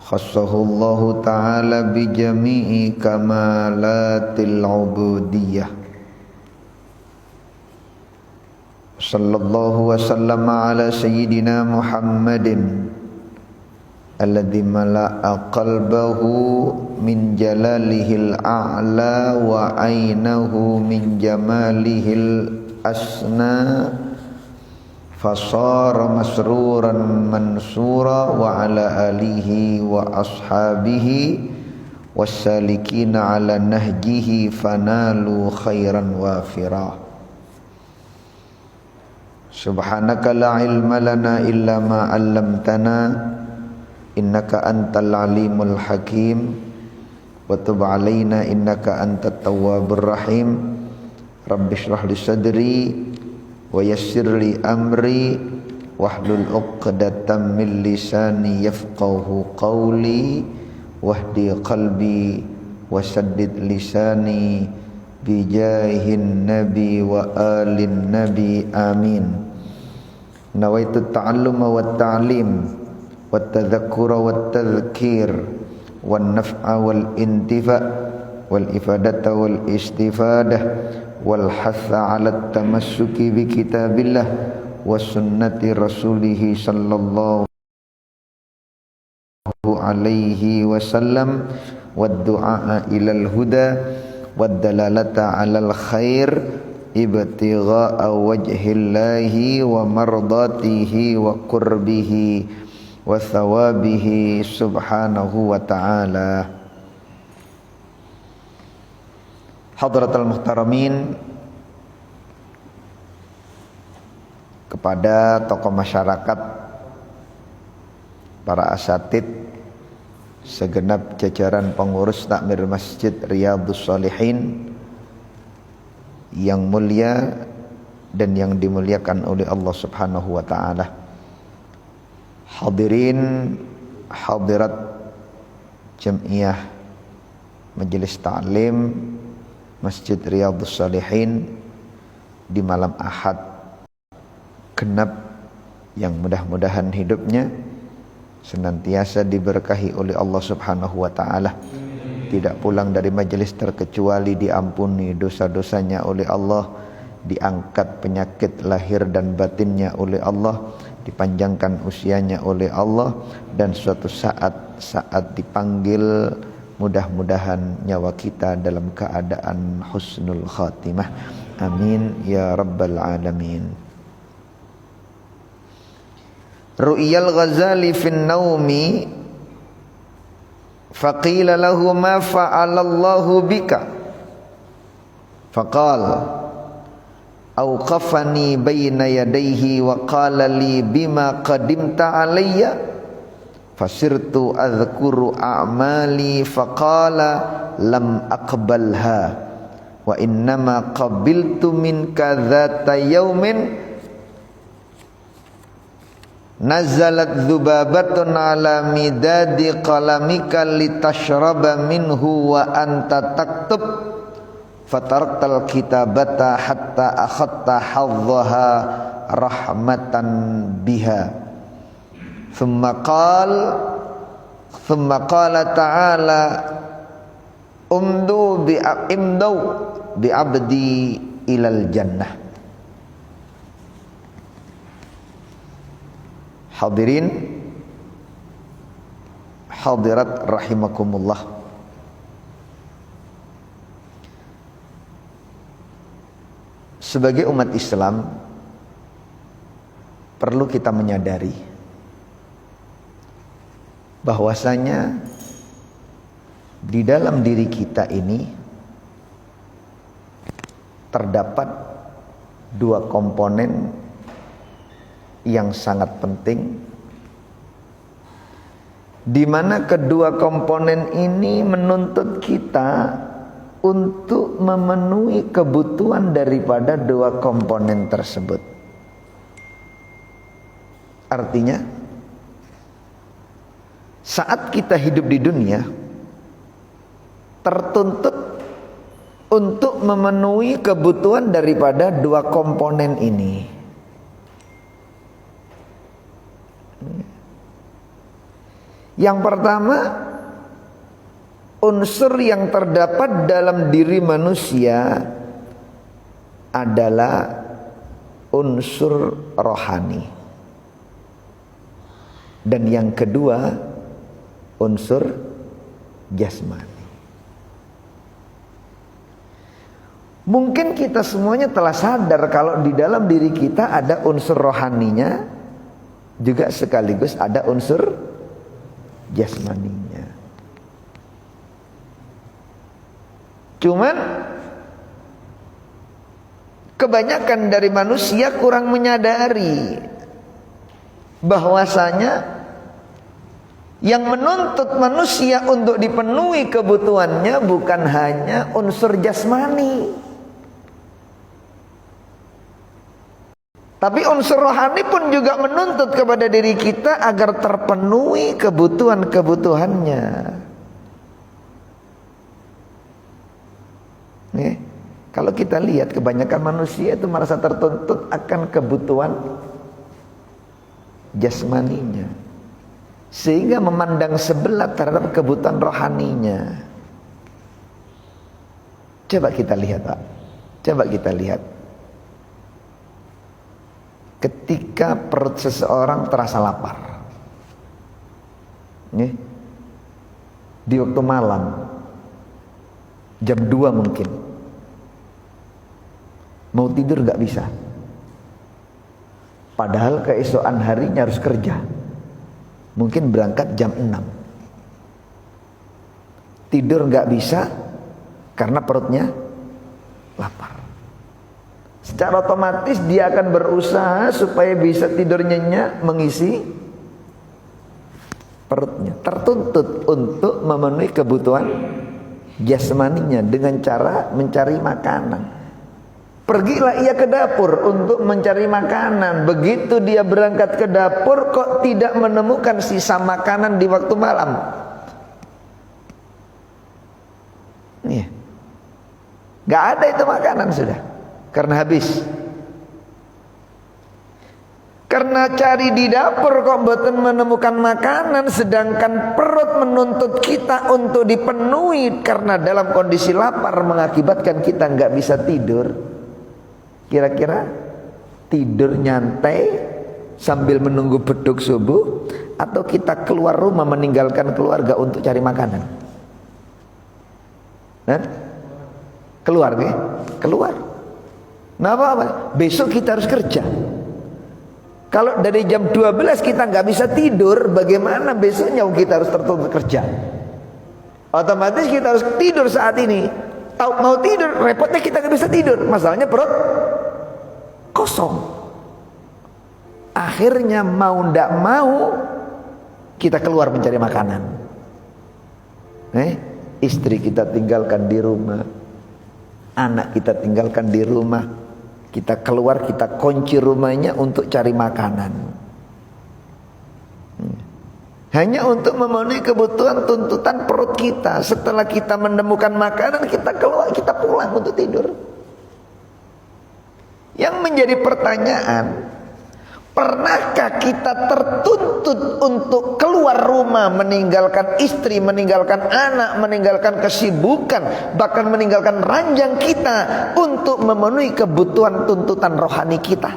Khassahullahu ta'ala bi jami'i kamalatil ubudiyah. Sallallahu wa sallama ala sayyidina Muhammadin alladhi mala'a qalbahu min jalalihil a'la wa aynahu min jamalihil asna fasara masruran mansura wa ala alihi wa ashabihi wassalikina ala nahjihi fanalu khairan wafira. Subhanaka la ilma lana illa ma 'allamtana innaka antal alimul hakim wa tub alaina innaka antat tawwabur rahim. Rabbi shrah li sadri wa yassir li amri wahlul 'uqdatam min lisani yafqahu qawli wahdi qalbi wasaddid lisani bijahin nabi wa alin nabi amin. Nawaitu ta'alluma wat ta'lim wat tadhakkura wat tadhkir wan naf'a wal intifa' wal ifadata wal istifadah wal hatha 'ala tamassuki bi kitabillah wa sunnati rasulih sallallahu alaihi wasallam wad du'a ilal huda wad dalalata 'alal khair ibtigha'a wajhillahi wa mardatihi wa qurbihi wa thawabihi subhanahu wa ta'ala. Hadratul muhtaramin, kepada tokoh masyarakat, para asatid, segenap jajaran pengurus takmir Masjid Riyadhus Shalihin yang mulia dan yang dimuliakan oleh Allah Subhanahu wa taala. Hadirin hadirat Jamiah Majelis Ta'lim Masjid Riyadhus Shalihin di malam Ahad genap yang mudah-mudahan hidupnya senantiasa diberkahi oleh Allah Subhanahu wa taala. Tidak pulang dari majelis terkecuali diampuni dosa-dosanya oleh Allah, diangkat penyakit lahir dan batinnya oleh Allah, dipanjangkan usianya oleh Allah, dan suatu saat dipanggil mudah-mudahan nyawa kita dalam keadaan husnul khatimah. Amin ya rabbal alamin. Ru'yal Ghazali fin naumi faqila lahu ma fa'alallahu bika faqala awqafani baina yadayhi wa qala li bima qadimta alayya fasirtu adhkuru a'mali faqala lam aqbalha wa innama qabiltu minka dhata yawmin nazalat dhubabatun ala midadi qalamika litashraba minhu wa anta taktub fataraktal kitabata hatta akhadta hadzaha rahmatan biha. Thumma qala ta'ala umdu bi abdi ilal jannah. Hadirin hadirat rahimakumullah, sebagai umat Islam perlu kita menyadari bahwasanya di dalam diri kita ini terdapat dua komponen yang sangat penting, di mana kedua komponen ini menuntut kita untuk memenuhi kebutuhan daripada dua komponen tersebut. Artinya, saat kita hidup di dunia tertuntut untuk memenuhi kebutuhan daripada dua komponen ini. Yang pertama, unsur yang terdapat dalam diri manusia adalah unsur rohani. Dan yang kedua, unsur jasmani. Mungkin kita semuanya telah sadar kalau di dalam diri kita ada unsur rohaninya, juga sekaligus ada unsur jasmaninya. Cuman kebanyakan dari manusia kurang menyadari bahwasanya yang menuntut manusia untuk dipenuhi kebutuhannya bukan hanya unsur jasmani, tapi unsur rohani pun juga menuntut kepada diri kita agar terpenuhi kebutuhan-kebutuhannya. Nih, kalau kita lihat kebanyakan manusia itu merasa tertuntut akan kebutuhan jasmaninya, sehingga memandang sebelah terhadap kebutuhan rohaninya. Coba kita lihat, Pak. Coba kita lihat. Ketika perut seseorang terasa lapar, nih, di waktu malam, jam 2 mungkin, mau tidur gak bisa, padahal keesokan harinya harus kerja, mungkin berangkat jam 6, tidur gak bisa karena perutnya lapar. Secara otomatis dia akan berusaha supaya bisa tidur nyenyak, mengisi perutnya. Tertuntut untuk memenuhi kebutuhan jasmaninya dengan cara mencari makanan. Pergilah ia ke dapur untuk mencari makanan. Begitu dia berangkat ke dapur, kok tidak menemukan sisa makanan di waktu malam. Nih, gak ada itu makanan sudah, karena habis. Karena cari di dapur kok mboten menemukan makanan, sedangkan perut menuntut kita untuk dipenuhi karena dalam kondisi lapar mengakibatkan kita nggak bisa tidur. Kira-kira tidur nyantai sambil menunggu beduk subuh, atau kita keluar rumah meninggalkan keluarga untuk cari makanan? Nah, keluar nih, keluar. Nah, apa? Besok kita harus kerja. Kalau dari jam 12 kita nggak bisa tidur, bagaimana besoknya kita harus tertuntut kerja? Otomatis kita harus tidur saat ini. Mau tidur, repotnya kita nggak bisa tidur. Masalahnya perut kosong. Akhirnya mau ndak mau kita keluar mencari makanan. Istri kita tinggalkan di rumah, anak kita tinggalkan di rumah. Kita keluar, kita kunci rumahnya untuk cari makanan. Hanya untuk memenuhi kebutuhan tuntutan perut kita. Setelah kita menemukan makanan, kita keluar, kita pulang untuk tidur. Yang menjadi pertanyaan, pernahkah kita tertuntut untuk keluar rumah, meninggalkan istri, meninggalkan anak, meninggalkan kesibukan, bahkan meninggalkan ranjang kita untuk memenuhi kebutuhan tuntutan rohani kita?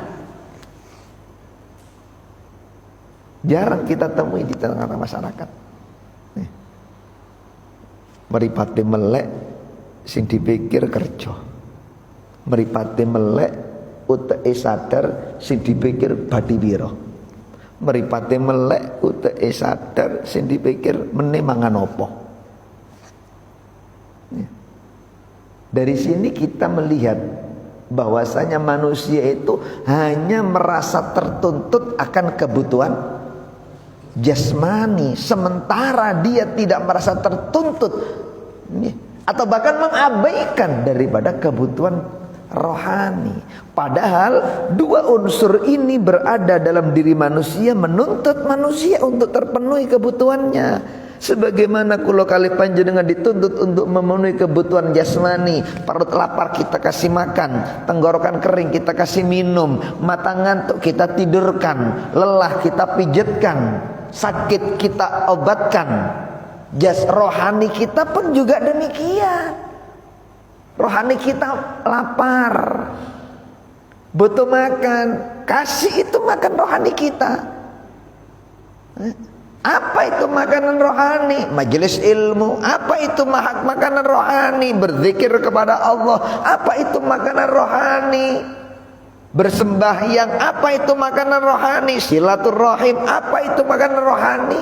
Jarang kita temui di tengah-tengah masyarakat. Mripate melek sing dipikir kerja, mripate melek uteke sadar sing dipikir badi pira, mripate melek uteke sadar sing dipikir meneh mangan apa. Dari sini kita melihat bahwasanya manusia itu hanya merasa tertuntut akan kebutuhan jasmani, sementara dia tidak merasa tertuntut atau bahkan mengabaikan daripada kebutuhan rohani. Padahal dua unsur ini berada dalam diri manusia, menuntut manusia untuk terpenuhi kebutuhannya. Sebagaimana kula kali panjenengan dituntut untuk memenuhi kebutuhan jasmani, perut lapar kita kasih makan, tenggorokan kering kita kasih minum, mata ngantuk kita tidurkan, lelah kita pijatkan, sakit kita obatkan, rohani kita pun juga demikian. Rohani kita lapar, butuh makan, kasih itu makan rohani kita. Apa itu makanan rohani? Majelis ilmu. Apa itu makanan rohani? Berzikir kepada Allah. Apa itu makanan rohani? Bersembahyang. Apa itu makanan rohani? Silaturahim. Apa itu makanan rohani?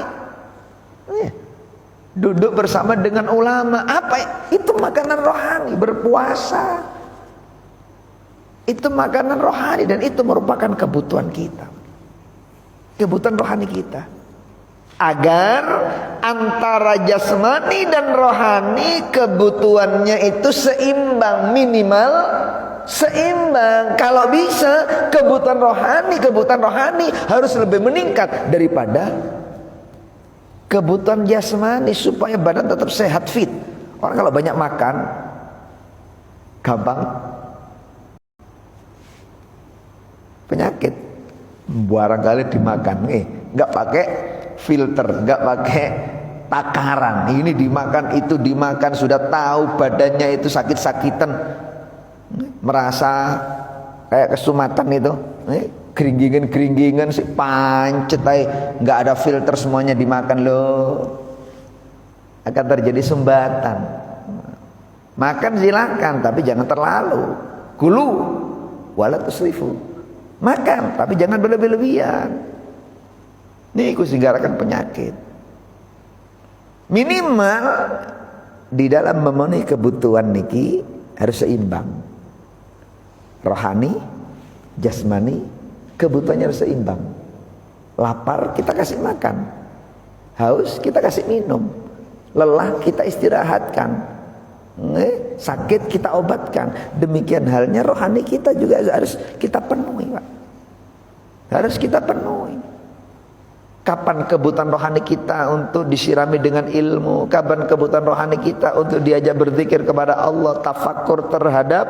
Duduk bersama dengan ulama. Apa itu makanan rohani? Berpuasa. Itu makanan rohani, dan itu merupakan kebutuhan kita. Kebutuhan rohani kita. Agar antara jasmani dan rohani kebutuhannya itu seimbang, minimal seimbang. Kalau bisa kebutuhan rohani harus lebih meningkat daripada kebutuhan jasmani, supaya badan tetap sehat, fit. Orang kalau banyak makan gampang penyakit. Barangkali dimakan nggak pakai filter, nggak pakai takaran, ini dimakan, itu dimakan, sudah tahu badannya itu sakit-sakitan, merasa kayak kesumatan itu, geringgingan si pancet aja, nggak ada filter, semuanya dimakan loh, akan terjadi sumbatan. Makan silakan, tapi jangan terlalu. Kulu wala tusrifu, makan tapi jangan berlebih-lebihan. Ini sehinggakan penyakit. Minimal di dalam memenuhi kebutuhan niki harus seimbang. Rohani, jasmani, kebutuhannya harus seimbang. Lapar kita kasih makan, haus kita kasih minum, lelah kita istirahatkan, sakit kita obatkan. Demikian halnya rohani kita juga harus kita penuhi, Pak. Harus kita penuhi. Kapan kebutuhan rohani kita untuk disirami dengan ilmu? Kapan kebutuhan rohani kita untuk diajak berzikir kepada Allah, tafakur terhadap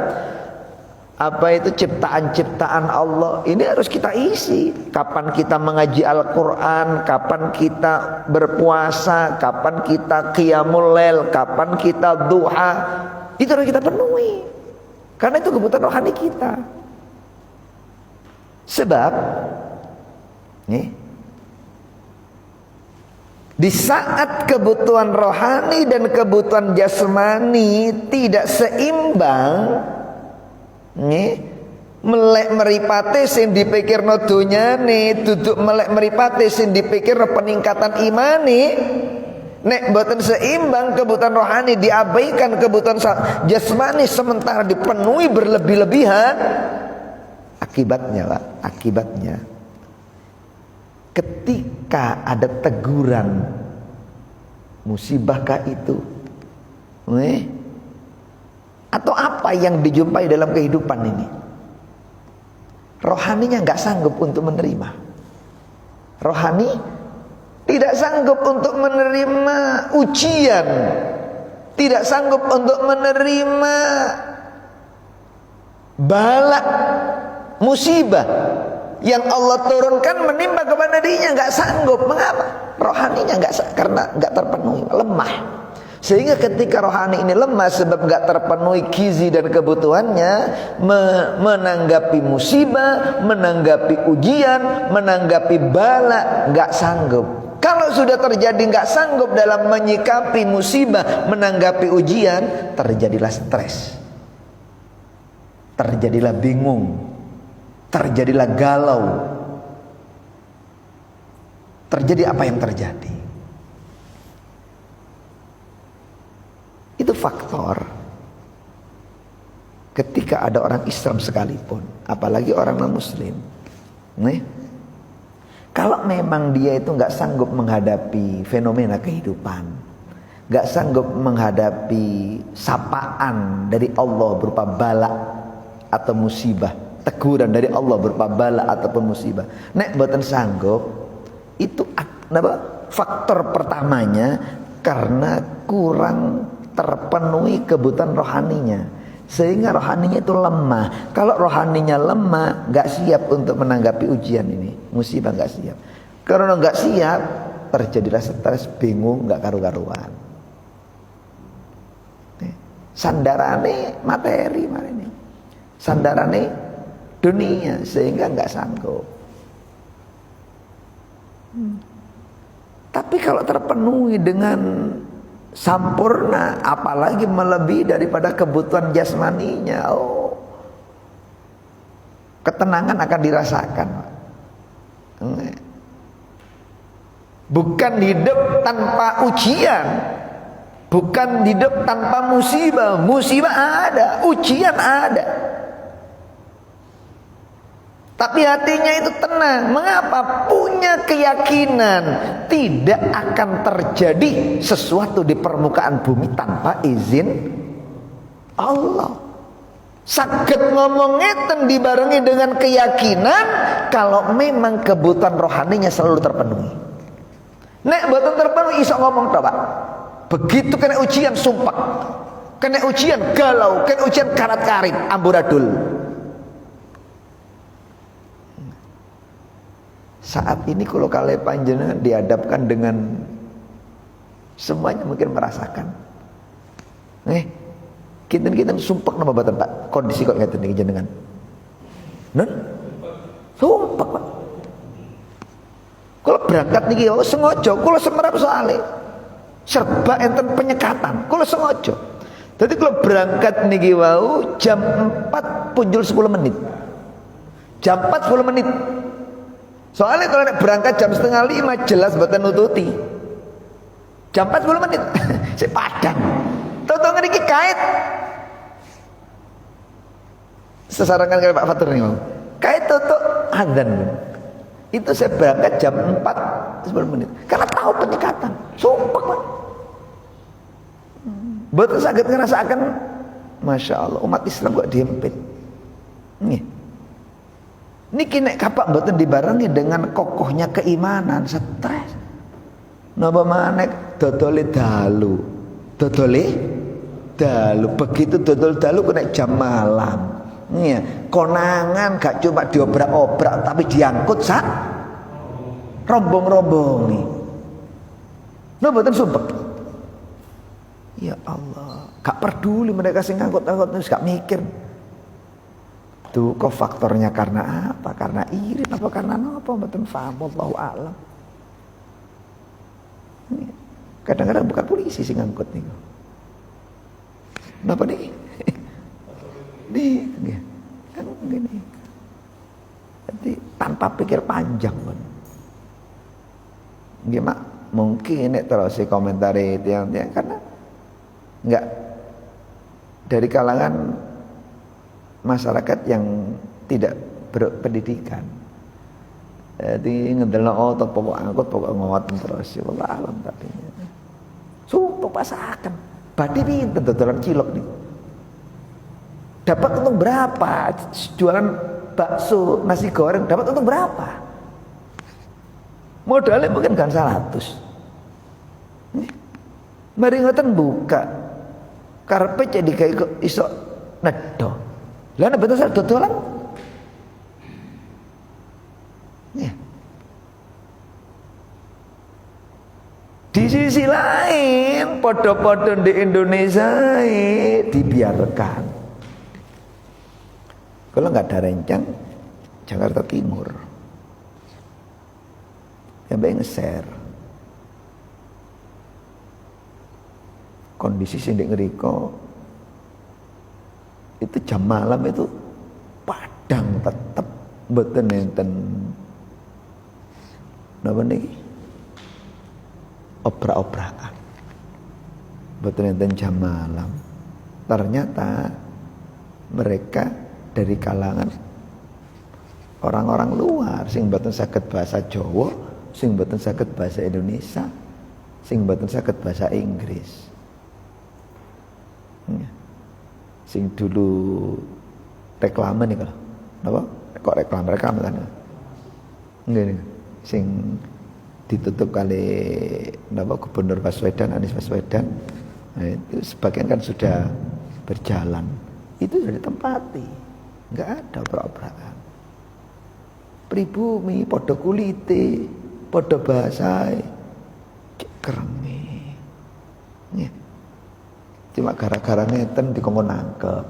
apa itu ciptaan-ciptaan Allah? Ini harus kita isi. Kapan kita mengaji Al-Quran? Kapan kita berpuasa? Kapan kita qiyamul lail? Kapan kita duha? Itu harus kita penuhi, karena itu kebutuhan rohani kita. Sebab di saat kebutuhan rohani dan kebutuhan jasmani tidak seimbang, melek meripate sing dipikirno donyane, duduk melek meripate sing dipikirno peningkatan imani. Nek boten seimbang kebutuhan rohani, diabaikan kebutuhan jasmani sementara dipenuhi berlebih-lebihan, akibatnya Pak, akibatnya ketika ada teguran, musibahkah itu, atau apa yang dijumpai dalam kehidupan ini, rohaninya nggak sanggup untuk menerima. Rohani tidak sanggup untuk menerima ujian, tidak sanggup untuk menerima bala, musibah yang Allah turunkan menimpa kepada dirinya, nggak sanggup. Mengapa? Rohaninya karena nggak terpenuhi, lemah. Sehingga ketika rohani ini lemah sebab nggak terpenuhi gizi dan kebutuhannya, menanggapi musibah, menanggapi ujian, menanggapi bala, nggak sanggup. Kalau sudah terjadi nggak sanggup dalam menyikapi musibah, menanggapi ujian, terjadilah stres, terjadilah bingung, terjadilah galau. Terjadi apa yang terjadi? Itu faktor. Ketika ada orang Islam sekalipun, apalagi orang non-Muslim, kalau memang dia itu nggak sanggup menghadapi fenomena kehidupan, nggak sanggup menghadapi sapaan dari Allah berupa bala atau musibah, teguran dari Allah berupa bala ataupun musibah, nek boten sanggup, itu faktor pertamanya karena kurang terpenuhi kebutuhan rohaninya, sehingga rohaninya itu lemah. Kalau rohaninya lemah, nggak siap untuk menanggapi ujian ini, musibah, nggak siap. Karena nggak siap, terjadilah stres, bingung, nggak karu-karuan. Sandarane materi ini, sandarane dunia, sehingga nggak sanggup. Tapi kalau terpenuhi dengan sampurna, apalagi melebihi daripada kebutuhan jasmaninya, ketenangan akan dirasakan. Bukan hidup tanpa ujian, bukan hidup tanpa musibah. Musibah ada, ujian ada, tapi hatinya itu tenang. Mengapa? Punya keyakinan tidak akan terjadi sesuatu di permukaan bumi tanpa izin Allah. Saged ngomong ngeten dibarengi dengan keyakinan kalau memang kebutuhan rohaninya selalu terpenuhi. Nek mboten terpenuhi iso ngomong tok, Pak. Begitu kena ujian sumpah, kena ujian galau, kena ujian karat-karit, amburadul. Saat ini kalau kalian panjenengan dihadapkan dengan semuanya mungkin merasakan. Kita sumpah nama batan Pak. Kondisi kok ngeten iki jenengan. Nun? Sumpah Pak. Kalau berangkat niki sengaja kula semerap soalé. Serba enten penyekatan. Kula sengaja. Jadi kalau berangkat niki wau jam 4 punjul 10 menit. Jam 4 10 menit. Soalnya kalau berangkat jam setengah 5 jelas mboten nututi. Jam 4 10 menit. Si padang. Toto ngriki kait. Sesarangan kali Pak Fatur nih, kait toto adzan. Itu saya berangkat jam 4 10 menit. Karena tahu penyekatan. Sumpah Pak. Betul sakit ngerasakan, Masya Allah umat Islam kok diempit. Niki nek kapak mboten dibarengi dengan kokohnya keimanan, stres. Napa maneh dodole dalu. Dodole dalu. Begitu dodol dalu kena jam malam. Konangan gak cuma diobrak-obrak tapi diangkut sak rombong-rombongi. Napa mboten sumpah. Ya Allah, gak peduli mereka sing ngangkut-angkut wis gak mikir. Tuh kok faktornya karena apa? Karena iri apa karena apa? Mboten paham, wallahu a'lam. Kadang-kadang bukan polisi sing ngangkut niku. Napa nih? Nih, kan gini. Jadi tanpa pikir panjang pun. Gimana? Mungkin nek terus komentari tiang-tiang karena enggak dari kalangan masyarakat yang tidak berpendidikan. Jadi ngedelno otot pokok angkut pokok ngotot terus ya Allah alam tapi. Sumpah pasakan. Badhe pinten dodolan cilok niku. Dapat untung berapa? Jualan bakso, nasi goreng dapat untung berapa? Modalnya mungkin kan 100. Mari ngoten buka. Karepe jadi kayak iso nedo. Lah nek betul dodolan. Di sisi lain, podo-podo di Indonesia dibiarkan. Kalau nggak ada rencang, Jakarta Timur, yang baik nge-share kondisi sing ngriko itu jam malam itu padang tetep mboten enten napa niki obrak-obrakan mboten enten jam malam. Ternyata mereka dari kalangan orang-orang luar sing mboten saged bahasa Jawa, sing mboten saged bahasa Indonesia, sing mboten saged bahasa Inggris. Sing dulu reklame nih kalau apa kok reklame kan nggih sing ditutup kali napa Gubernur Baswedan, Anies Baswedan. Nah, itu sebagian kan sudah berjalan, itu sudah ditempati, nggak ada obrak-obrakan. Pribumi podo kulite podo bahasai kerenge. Ya. Cuma gara-gara ngeten dikongkon nangkep.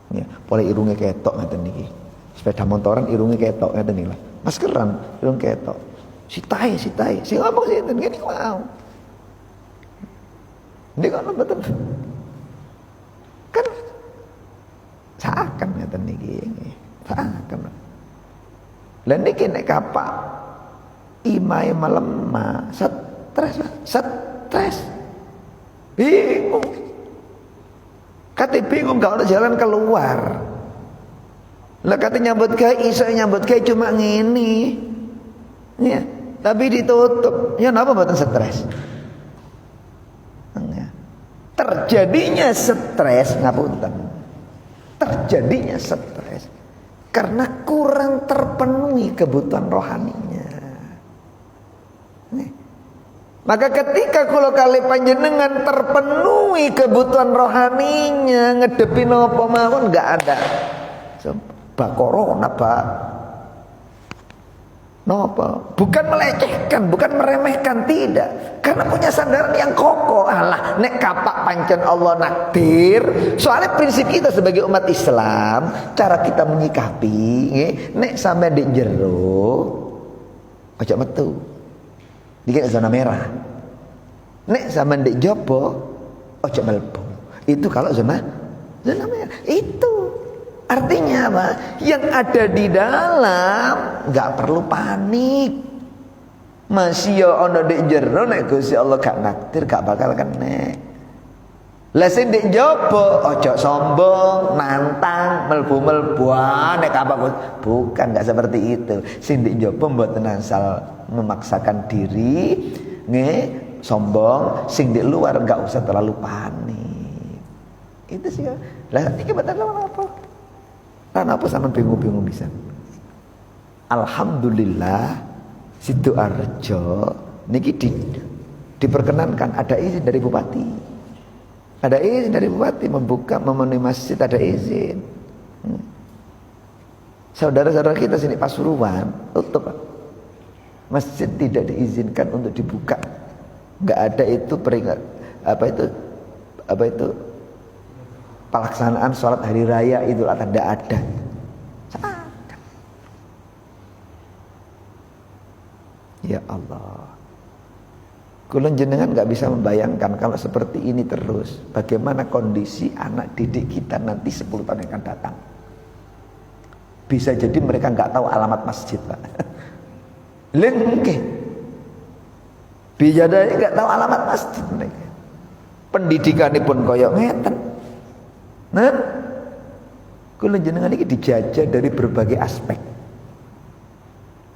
Ya, boleh irunge ketok ngeten niki. Sepeda motoran irunge ketok ngeten niki lah. Maskeran irung ketok. Sitae. Sing ngomong sih ngeten ngene mau. Nek ana mboten. Kan seakan ngeten niki. Seakan. Lah niki nek kapak imae melemah, stres. Bingung. Kate bingung gak ada jalan keluar. Lah kate nyambut gawe iso nyambut gawe cuma ngene. Ya, tapi ditutup. Ya napa mboten stres? Ya. Terjadinya stres ngapunten. Terjadinya stres karena kurang terpenuhi kebutuhan rohaninya. Nih. Maka ketika kula kali panjenengan terpenuhi kebutuhan rohaninya, ngedepi napa mawon enggak ada. Corona, Pak. Napa? Bukan melecehkan, bukan meremehkan, tidak. Karena punya sandaran yang kokoh. Alah, nek kapak pancen Allah nakdir. Soalnya prinsip kita sebagai umat Islam, cara kita menyikapi, nek sampai di jero, ojo metu. Dikit zona merah. Nek sama ndek jopo ojo mlebu. Itu kalau zona merah. Itu artinya apa? Yang ada di dalam enggak perlu panik. Masih ya ono ndek jero nek Gusti Allah gak nakdir gak bakal kena. Lah sing ndek jopo ojo sombong, nantang, mlebu-mlebu nek apa bukan, enggak seperti itu. Sing ndek jopo mboten asal memaksakan diri, sombong, sing di luar enggak usah terlalu panik. Itu sih. Lah iki betul apa? Lan apa sampean bingung-bingung bisa. Alhamdulillah Sidoarjo niki diperkenankan ada izin dari bupati. Ada izin dari bupati membuka memenuhi masjid, ada izin. Saudara-saudara kita sini Pasuruan tutup. Masjid tidak diizinkan untuk dibuka. Enggak ada itu peringat apa itu pelaksanaan sholat hari raya Idul Adha, tidak ada. Ya Allah. Kula jenengan enggak bisa membayangkan kalau seperti ini terus, bagaimana kondisi anak didik kita nanti 10 tahun yang akan datang. Bisa jadi mereka enggak tahu alamat masjid, Pak. Lengke. Bijadari enggak tahu alamat masjid mereka. Pendidikanipun koyo ngeten. Nah, kula jenengan iki dijajah dari berbagai aspek.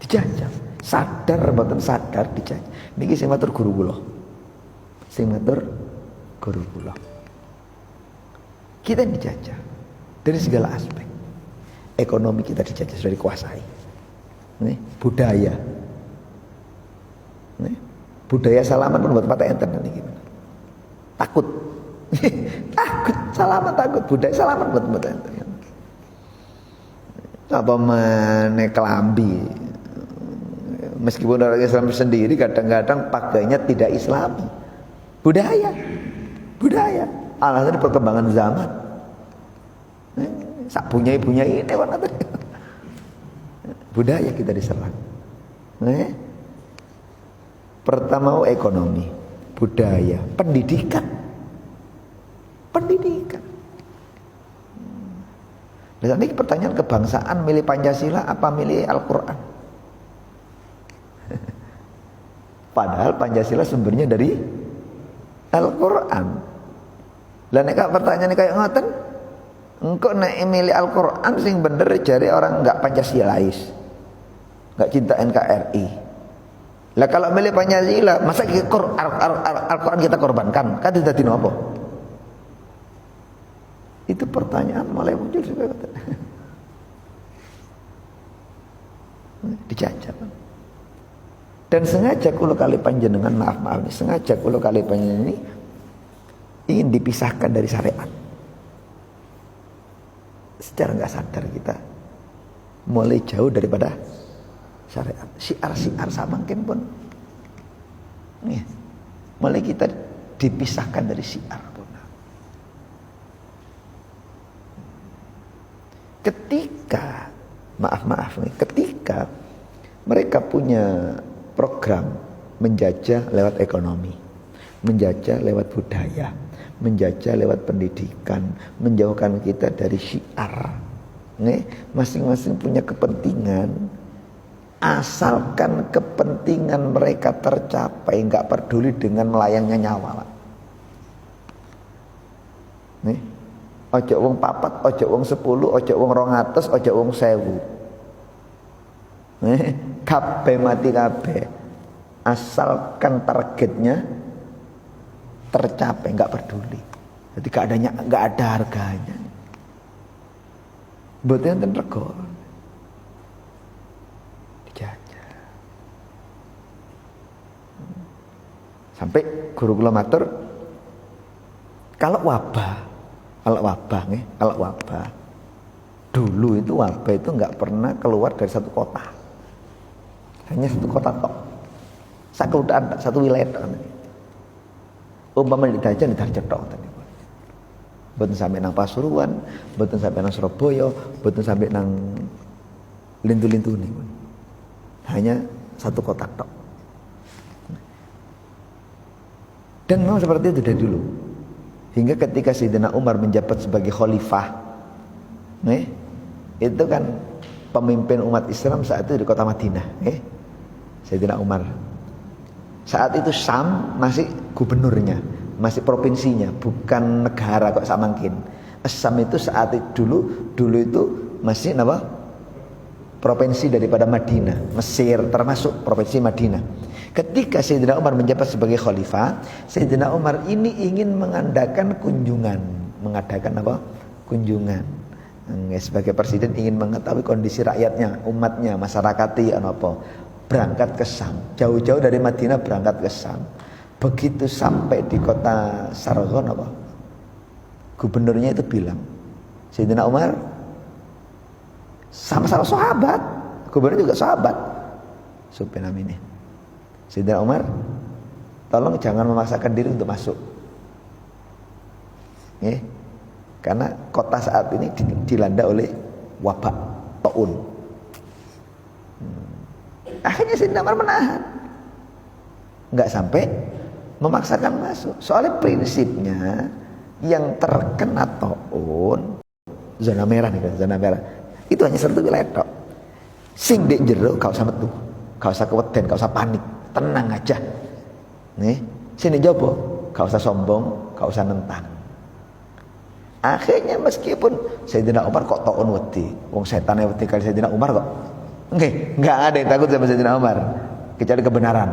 Dijajah, sadar mboten sadar dijajah. Niki sing matur guru kula. Sing matur guru kula. Kita dijajah dari segala aspek. Ekonomi kita dijajah, sudah dikuasai. Nih, budaya. Nih, budaya salaman pun buat mata enten nanti gimana? Takut. Takut salaman, takut budaya salaman buat mata enten. Apa meneh kelambi. Meskipun orang Islam sendiri kadang-kadang pakainya tidak Islami. Budaya. Alasan perkembangan zaman. Sak punya ini warna tadi. Budaya kita diserang. Pertama ekonomi, budaya, pendidikan. Dan ini pertanyaan kebangsaan, milih Pancasila apa milih Al-Quran? Padahal Pancasila sumbernya dari Al-Quran. Lah nek pertanyaan kayak ngoten, engko nek milih Al-Quran sing bener jare orang enggak Pancasilais. Enggak cinta NKRI. Lah kalau milih Pancasila, masa Al-Quran kita korbankan? Kan dadi nopo? Itu pertanyaan mulai muncul juga. Dijajah. Dan sengaja kula kali panjenengan maaf ini sengaja kula kali panjenengan ini ingin dipisahkan dari syariat. Secara nggak sadar kita mulai jauh daripada syariat. Siar samangkin pun Ya. Mulai kita dipisahkan dari syiar. Ketika ketika mereka punya program menjajah lewat ekonomi, menjajah lewat budaya, menjajah lewat pendidikan, menjauhkan kita dari syiar. Masing-masing punya kepentingan. Asalkan kepentingan mereka tercapai, nggak peduli dengan melayangnya nyawa. Ojo wong 4, ojo wong 10, ojo wong 200, ojo wong 1000. Kabeh mati kabeh. Asalkan targetnya tercapai, nggak peduli. Jadi nggak ada harganya. Mboten enten rego. Dijajah. Sampai guru kula matur, kalau wabah dulu itu wabah itu nggak pernah keluar dari satu kota, hanya satu kota tok, satu wilayah tok. Umpama di Dajan tok tadi, boten sampai nang Pasuruan, boten sampai nang Surabaya, boten sampai nang lintu-lintu nih, hanya satu kota tok. Dan memang seperti itu dari dulu. Hingga ketika Sayyidina Umar menjabat sebagai khalifah, itu kan pemimpin umat Islam saat itu di kota Madinah, Sayyidina Umar. Saat itu Syam masih gubernurnya, masih provinsinya, bukan negara kok samangkin. Syam itu saat itu dulu itu masih provinsi daripada Madinah, Mesir termasuk provinsi Madinah. Ketika Sayyidina Umar menjabat sebagai khalifah, Sayyidina Umar ini ingin mengadakan kunjungan. Kunjungan. Sebagai presiden ingin mengetahui kondisi rakyatnya, umatnya, masyarakatnya apa. Berangkat ke Syam, jauh-jauh dari Madinah berangkat ke Syam. Begitu sampai di kota Sargon gubernurnya itu bilang, Sayyidina Umar sama-sama sahabat, gubernur juga sahabat. Subhanallah ini. Sayyidina Umar, tolong jangan memaksakan diri untuk masuk. Karena kota saat ini dilanda oleh wabak taun. Akhirnya Sayyidina Umar menahan, nggak sampai memaksakan masuk. Soalnya prinsipnya yang terkena taun zona merah nih, zona merah itu hanya satu wilayah tok. Sing dek jero gak usah metu, gak usah keweden, gak usah panik, tenang aja. Sini jopo, gak usah sombong, gak usah nentang. Akhirnya meskipun Sayyidina Umar kok taun wedi, wong setan yang wedi kali Sayyidina Umar kok. Enggak ada yang takut sama Sayyidina Umar kecuali kebenaran.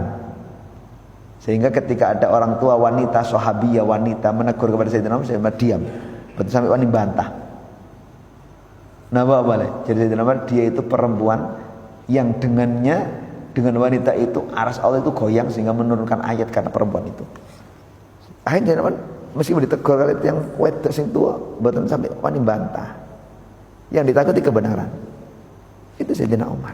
Sehingga ketika ada orang tua wanita, sahabiyah wanita menegur kepada Sayyidina Umar, Sayyidina Umar diam. Betul sampai wani bantah. Nah, boleh. Jadi Sayyidina Umar dia itu perempuan yang dengan wanita itu aras Allah itu goyang sehingga menurunkan ayat karena perempuan itu. Akhirnya Sayyidina Umar meskipun ditegur kali yang kuat sing tua, betul sampai wani bantah. Yang ditakuti kebenaran. Itu Sayyidina Umar.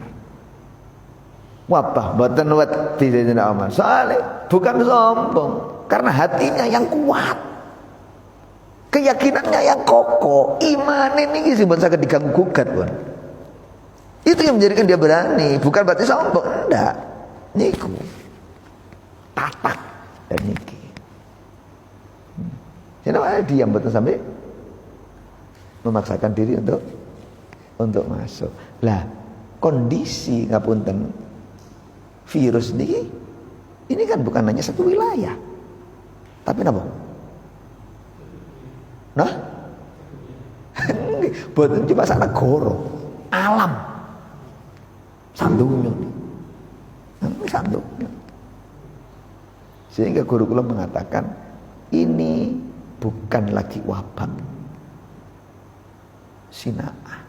Wabah boten wedi Sayyidina Umar. Soalnya bukan sombong, karena hatinya yang kuat. Keyakinannya yang kokoh, iman ini sih bukan saged diganggu gugat, Bun. Itu yang menjadikan dia berani, bukan berarti sombong, enggak. Niku tatak dan niki. Kenapa diam betul sampai memaksakan diri untuk masuk. Lah, kondisi ngapunten virus ini kan bukan hanya satu wilayah. Tapi napa? Nah? Boten cuma sak negara, alam. Sandunya. Sandunya. Sehingga guru kula mengatakan ini bukan lagi wabah. Sina'ah.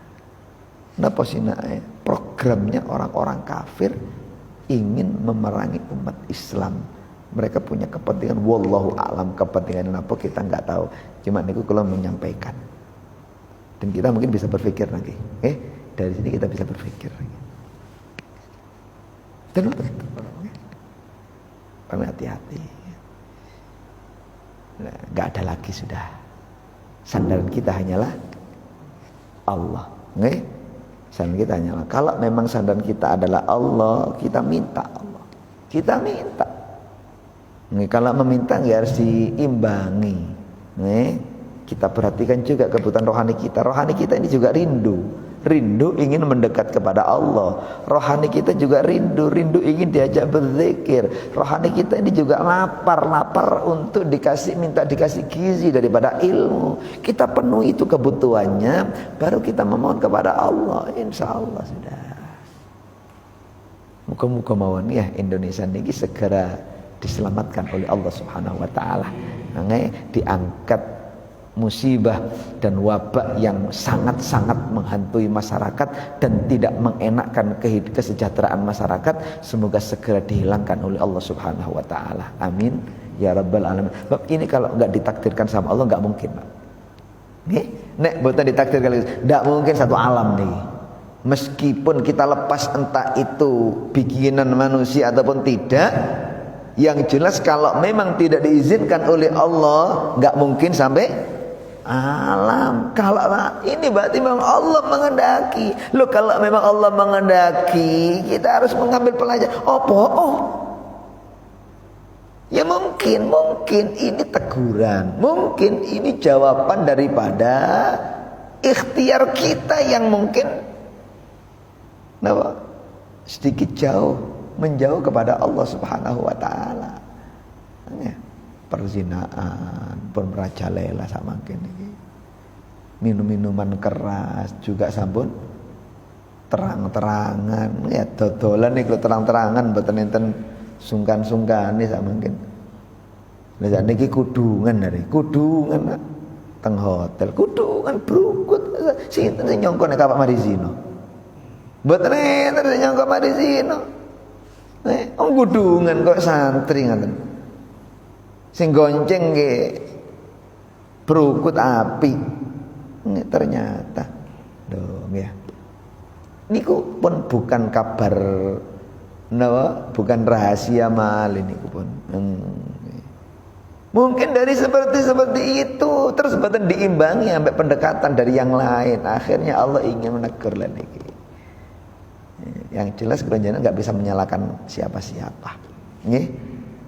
Napa sina'ah? Programnya orang-orang kafir ingin memerangi umat Islam. Mereka punya kepentingan, wallahu a'lam, kepentingan apa kita nggak tahu. Cuma niku kula menyampaikan. Dan kita mungkin bisa berpikir lagi. Dari sini kita bisa berpikir lagi. Dan hati-hati. Nah, gak ada lagi sudah. Sandaran kita hanyalah Allah. Nggih? Sandaran kita hanyalah. Kalau memang sandaran kita adalah Allah, kita minta Allah. Kita minta. Nggih, kalau meminta nggak harus diimbangi. Nggih? Kita perhatikan juga kebutuhan rohani kita. Rohani kita ini juga rindu ingin mendekat kepada Allah. Rohani kita juga rindu ingin diajak berzikir. Rohani kita ini juga lapar untuk minta dikasih gizi daripada ilmu. Kita penuhi itu kebutuhannya, baru kita memohon kepada Allah. Insya Allah sudah. Muka-muka mawon ya Indonesia ini segera diselamatkan oleh Allah Subhanahu Wa Taala. Diangkat musibah dan wabak yang sangat-sangat menghantui masyarakat dan tidak mengenakkan kesejahteraan masyarakat, semoga segera dihilangkan oleh Allah Subhanahu Wa Taala. Amin ya rabbal alamin. Sebab ini kalau nggak ditakdirkan sama Allah nggak mungkin, Pak. Nek boten ditakdirkan, nggak mungkin satu alam nih. Meskipun kita lepas entah itu bikinan manusia ataupun tidak, yang jelas kalau memang tidak diizinkan oleh Allah nggak mungkin sampai alam. Kalau ini berarti memang Allah mengendaki. Loh, kalau memang Allah mengendaki, kita harus mengambil pelajaran. Ya mungkin ini teguran, mungkin ini jawaban daripada ikhtiar kita yang mungkin sedikit menjauh kepada Allah Subhanahu Wa Taala. Perzinaan pun merajalela sama kene. Minum-minuman keras juga sampun terang-terangan ya, dodolan niku terang-terangan mboten enten sungkan-sungkane sak mungkin. Lah sak niki kudungan teng hotel, kudungan brukut. Sinten sing nyongko nek Pak Marizino? Mboten enten sing nyongko Marizino. Kudungan kok santri ngoten. Sing gonceng nggih brukut api. Ternyata dong ya. Niku pun bukan kabar bukan rahasia malih niku pun. Mungkin dari seperti itu terus mboten diimbangi sampai pendekatan dari yang lain. Akhirnya Allah ingin menegur lah niki. Yang jelas keronjana enggak bisa menyalahkan siapa-siapa. Nggih?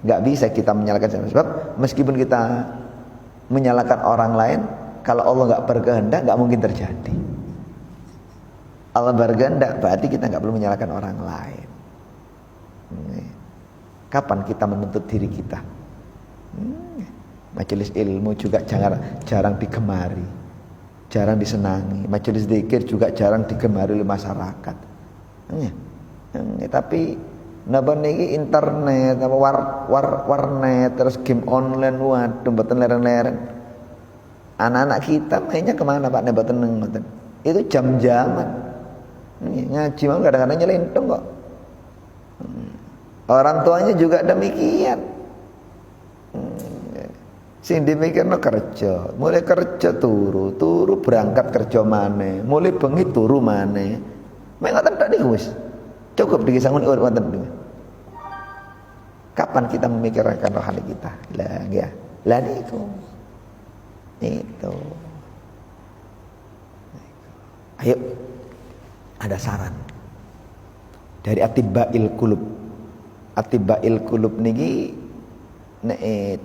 Enggak bisa kita menyalahkan siapa, sebab meskipun kita menyalahkan orang lain, kalau Allah enggak berkehendak enggak mungkin terjadi. Allah berkehendak berarti kita enggak perlu menyalahkan orang lain. Kapan kita menuntut diri kita? Majelis ilmu juga jarang digemari, jarang disenangi. Majelis zikir juga jarang digemari oleh masyarakat. Tapi napa niki internet, warnet, terus game online, waduh mboten leren-leren. Anak-anak kita mainnya kemana Pak? Mboten ngoten. Itu jam-jaman. Ngaji mah kadang-kadang nyelentong kok. Orang tuanya juga demikian. Sing dimikirno kerja, mulai kerja turu berangkat kerja maneh, mulai bengi turu maneh. Mek ngoten tok niku wis. Cukup dikisangun urip wonten niku. Kapan kita memikirkan rohani kita? Lah ya. Lah niku. Itu. Ayo ada saran dari Atibail Qulub. Atibail Qulub niki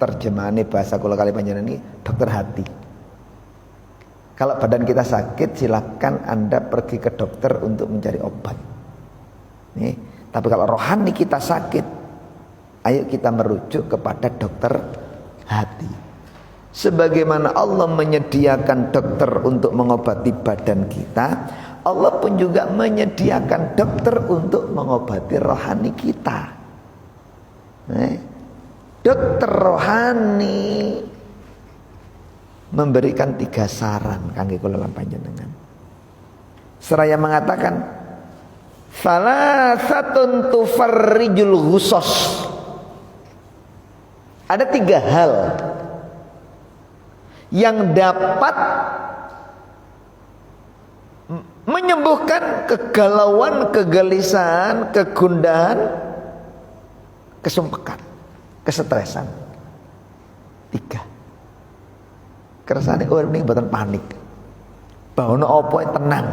terjemahane bahasa kula kali panjenengan ini dokter hati. Kalau badan kita sakit, silakan Anda pergi ke dokter untuk mencari obat. Nih, tapi kalau rohani kita sakit, ayo kita merujuk kepada dokter hati. Sebagaimana Allah menyediakan dokter untuk mengobati badan kita, Allah pun juga menyediakan dokter untuk mengobati rohani kita. Dokter rohani memberikan 3 saran kangge kula lan panjenengan. Seraya mengatakan salasatun tufarrijul ghusos. Ada 3 hal yang dapat menyembuhkan kegalauan, kegelisahan, kegundahan, kesumpekan. kesetresan. 3. Kersane urip niki mboten panik. Bahono apa tenang.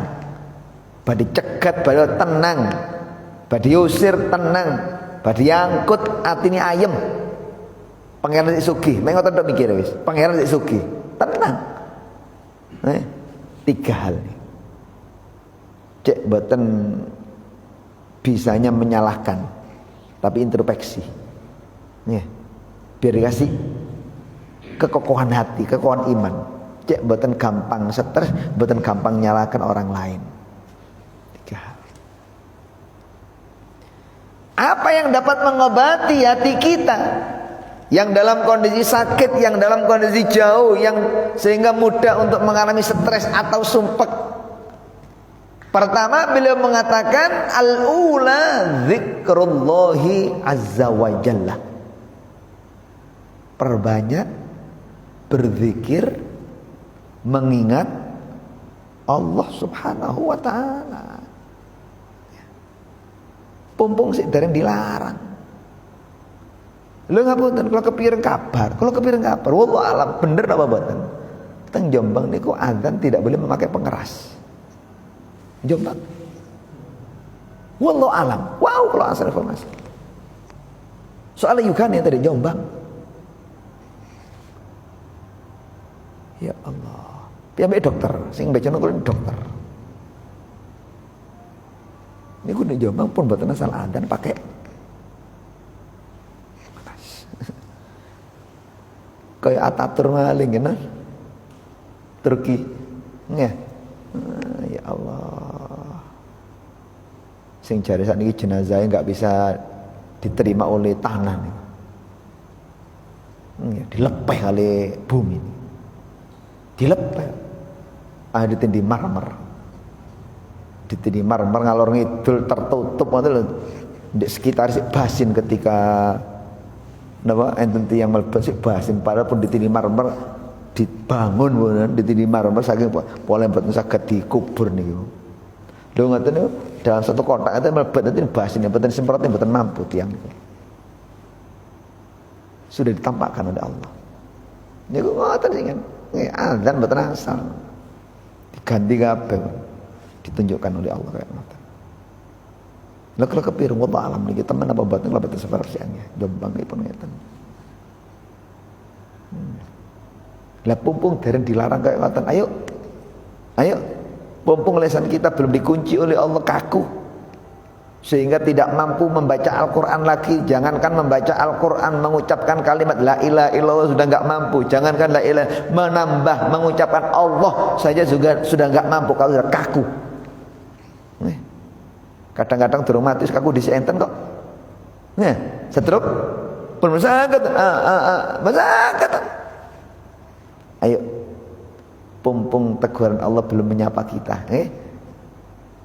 Badhe cegat badhe tenang. Badhe usir tenang. Badhe angkut atine ayem. Pangeran sik sugih, mek ngoten tok mikir wis. Pangeran sik sugih, tenang. 3 hal. Cek mboten bisanya menyalahkan, tapi introspeksi. Biar dikasih kekokohan hati, kekokohan iman. Cek mboten gampang stres, mboten gampang nyalahkan orang lain. 3 hal. Apa yang dapat mengobati hati kita yang dalam kondisi sakit, yang dalam kondisi jauh, yang sehingga mudah untuk mengalami stres atau sumpek? Pertama, beliau mengatakan al-ula dzikrullahi azza wa jalla. Perbanyak berzikir mengingat Allah Subhanahu wa taala. Pumpung sik dereng dilarang. Lho ngapunten kalau kepikiran kabar, wallahu alam bener apa mboten? Teng Jombang niku azan tidak boleh memakai pengeras. Jombang. Wallahu alam. Wow, kalau asal informasi. Soalnya Yugane tadi Jombang. Ya Allah. Piambek dokter, sing becana kuwi dokter. Niku di Jombang pun mboten asal azan pakai kayak Ataturk maling gitu. Turki. Ya Allah. Sing jare sakniki jenazahnya enggak bisa diterima oleh tanah. Dilepeh oleh bumi. Dilepeh. Ditindi marmer. Ditindi marmer ngalor ngidul tertutup ngoten lho. Di sekitar sik basin ketika napa enten tiyang mlebet sik basin padahal pun ditindi marmer dibangun ditindi marmer saking pole mboten saged dikubur niku. Lho ngoten niku dalam satu kotak itu mlebet itu basin mboten semprot mboten mampu tiyang niku. Sudah ditampakkan oleh Allah. Niku ngoten sing azan mboten asal. Diganti kabeh. Ditunjukkan oleh Allah kayak ngoten. Lah kalau kepireng wallah alam niki temen apa batin lah batin sefarsiannya Jombang pun ngeten. Lah pumpung dereng dilarang kayak ngoten. Ayo pumpung lesan kita belum dikunci oleh Allah kaku sehingga tidak mampu membaca Al-Qur'an lagi. Jangankan membaca Al-Qur'an, mengucapkan kalimat la ilaha illallah sudah enggak mampu. Jangankan la ilaha, menambah mengucapkan Allah saja juga sudah enggak mampu kalau sudah kaku. Kadang-kadang durung mati kaku disi enten kok. Setruk pun masakat. Ayo. Pumpung teguran Allah belum menyapa kita,